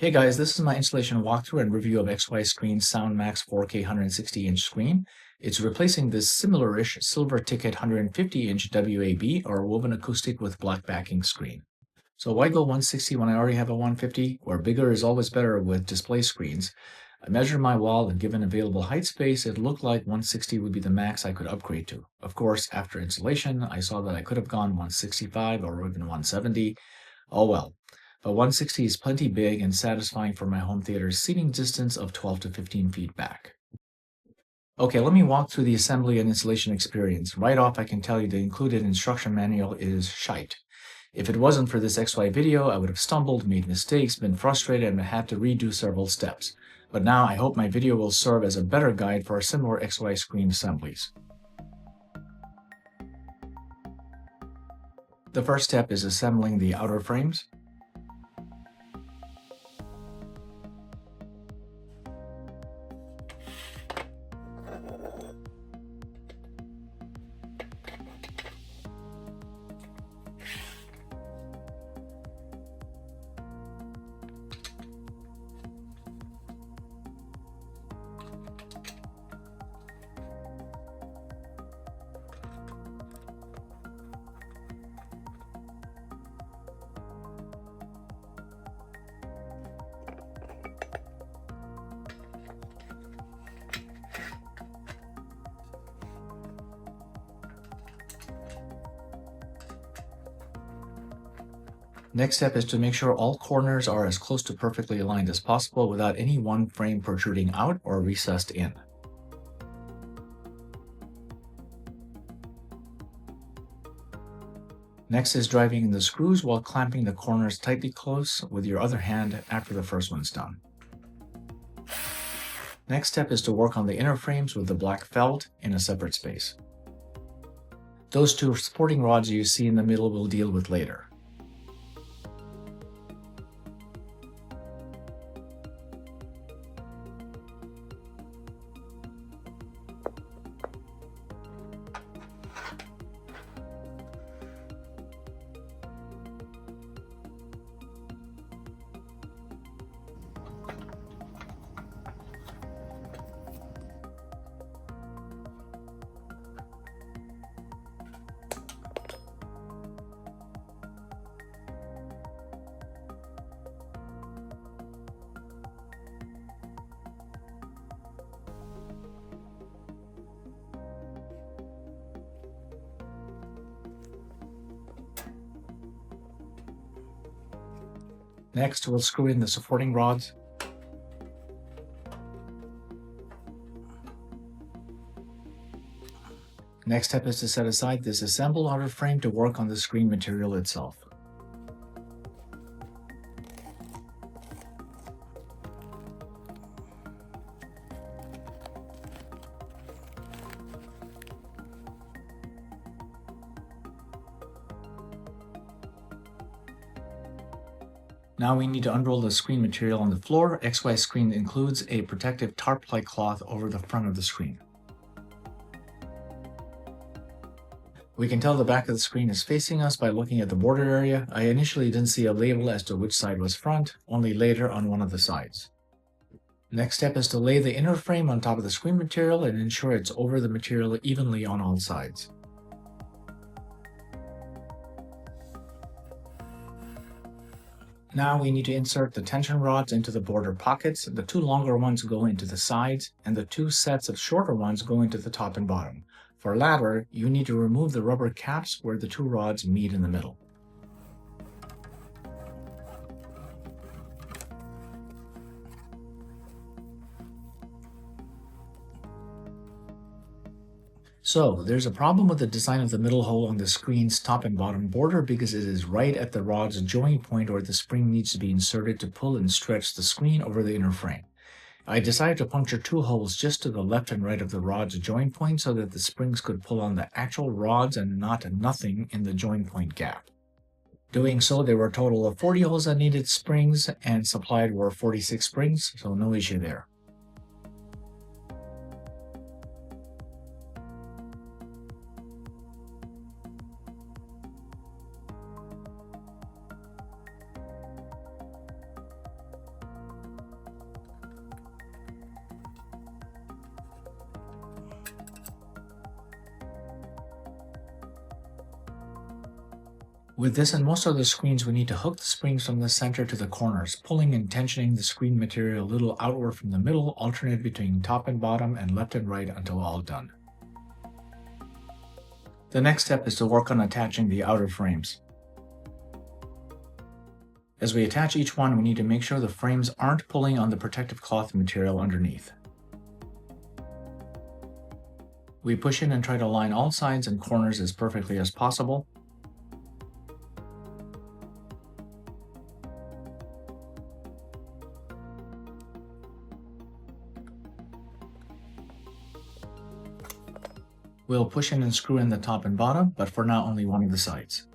Hey guys, this is my installation walkthrough and review of XY Screen's SoundMax 4K 160-inch screen. It's replacing this similar-ish silver ticket 150-inch WAB or woven acoustic with black backing screen. So why go 160 when I already have a 150? Or bigger is always better with display screens. I measured my wall and given available height space, it looked like 160 would be the max I could upgrade to. Of course, after installation, I saw that I could have gone 165 or even 170. Oh well. But 160 is plenty big and satisfying for my home theater's seating distance of 12 to 15 feet back. Okay, let me walk through the assembly and installation experience. Right off, I can tell you the included instruction manual is shite. If it wasn't for this XY video, I would have stumbled, made mistakes, been frustrated, and had to redo several steps. But now I hope my video will serve as a better guide for similar XY screen assemblies. The first step is assembling the outer frames. Next step is to make sure all corners are as close to perfectly aligned as possible without any one frame protruding out or recessed in. Next is driving in the screws while clamping the corners tightly close with your other hand after the first one's done. Next step is to work on the inner frames with the black felt in a separate space. Those two supporting rods you see in the middle we'll deal with later. Next, we'll screw in the supporting rods. Next step is to set aside this assembled outer frame to work on the screen material itself. Now we need to unroll the screen material on the floor. XY Screen includes a protective tarp-like cloth over the front of the screen. We can tell the back of the screen is facing us by looking at the border area. I initially didn't see a label as to which side was front, only later on one of the sides. Next step is to lay the inner frame on top of the screen material and ensure it's over the material evenly on all sides. Now we need to insert the tension rods into the border pockets. The two longer ones go into the sides, and the two sets of shorter ones go into the top and bottom. For latter, you need to remove the rubber caps where the two rods meet in the middle. So, there's a problem with the design of the middle hole on the screen's top and bottom border because it is right at the rod's join point where the spring needs to be inserted to pull and stretch the screen over the inner frame. I decided to puncture two holes just to the left and right of the rod's join point so that the springs could pull on the actual rods and not nothing in the join point gap. Doing so, there were a total of 40 holes that needed springs, and supplied were 46 springs, so no issue there. With this and most other screens, we need to hook the springs from the center to the corners, pulling and tensioning the screen material a little outward from the middle, alternate between top and bottom and left and right until all done. The next step is to work on attaching the outer frames. As we attach each one, we need to make sure the frames aren't pulling on the protective cloth material underneath. We push in and try to line all sides and corners as perfectly as possible. We'll push in and screw in the top and bottom, but for now only one of the sides.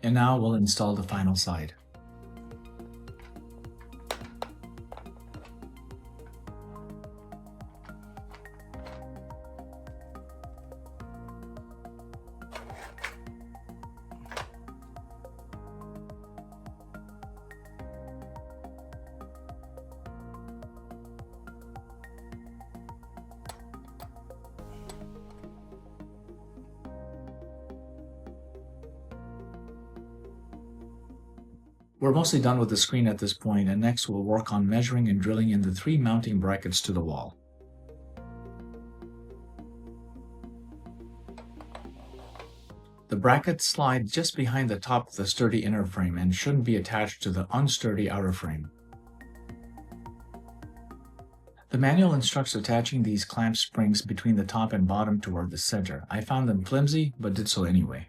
And now we'll install the final side. We're mostly done with the screen at this point, and next we'll work on measuring and drilling in the 3 mounting brackets to the wall. The brackets slide just behind the top of the sturdy inner frame and shouldn't be attached to the unsturdy outer frame. The manual instructs attaching these clamp springs between the top and bottom toward the center. I found them flimsy, but did so anyway.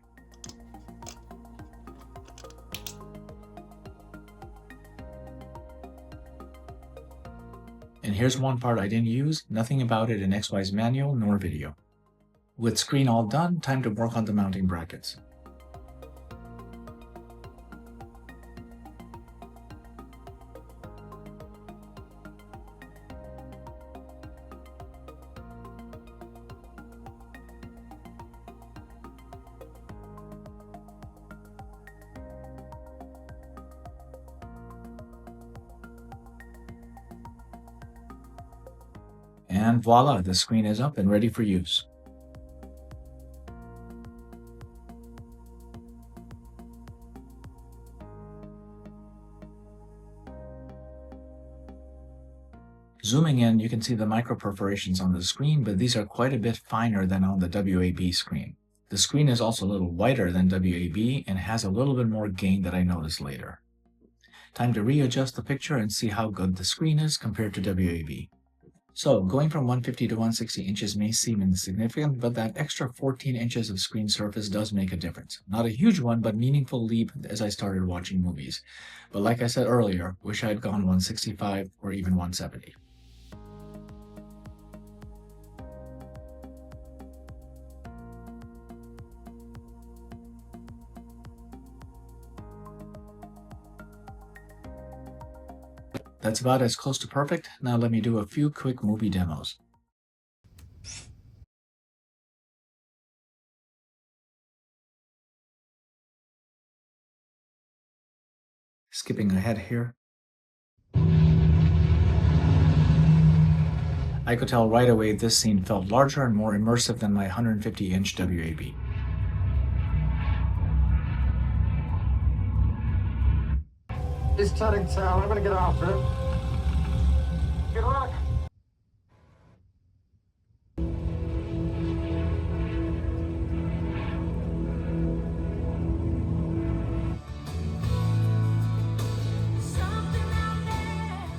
And here's one part I didn't use, nothing about it in XY's manual nor video. With screen all done, time to work on the mounting brackets. And voila, the screen is up and ready for use. Zooming in, you can see the micro perforations on the screen, but these are quite a bit finer than on the WAB screen. The screen is also a little wider than WAB and has a little bit more gain that I noticed later. Time to readjust the picture and see how good the screen is compared to WAB. So, going from 150 to 160 inches may seem insignificant, but that extra 14 inches of screen surface does make a difference. Not a huge one, but meaningful leap as I started watching movies. But like I said earlier, wish I had gone 165 or even 170. That's about as close to perfect. Now let me do a few quick movie demos. Skipping ahead here. I could tell right away this scene felt larger and more immersive than my 150-inch WAB. He's cutting town. I'm gonna get off it. Good luck.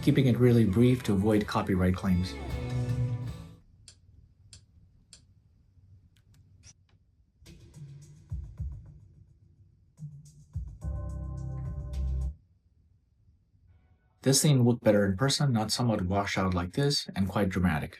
Keeping it really brief to avoid copyright claims. This scene looked better in person, not somewhat washed out like this, and quite dramatic.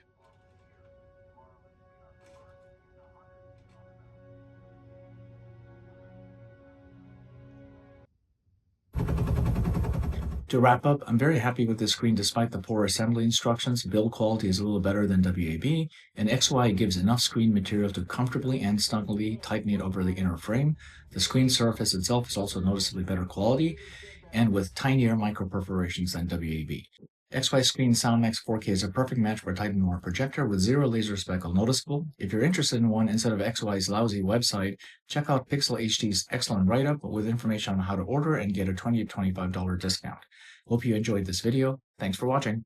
To wrap up, I'm very happy with this screen despite the poor assembly instructions. Build quality is a little better than WAB, and XY gives enough screen material to comfortably and snugly tighten it over the inner frame. The screen surface itself is also noticeably better quality, and with tinier micro perforations than WAB. XY Screen SoundMax 4K is a perfect match for a Titan Noir projector with zero laser speckle noticeable. If you're interested in one instead of XY's lousy website, check out Pixel HD's excellent write-up with information on how to order and get a $20 to $25 discount. Hope you enjoyed this video. Thanks for watching.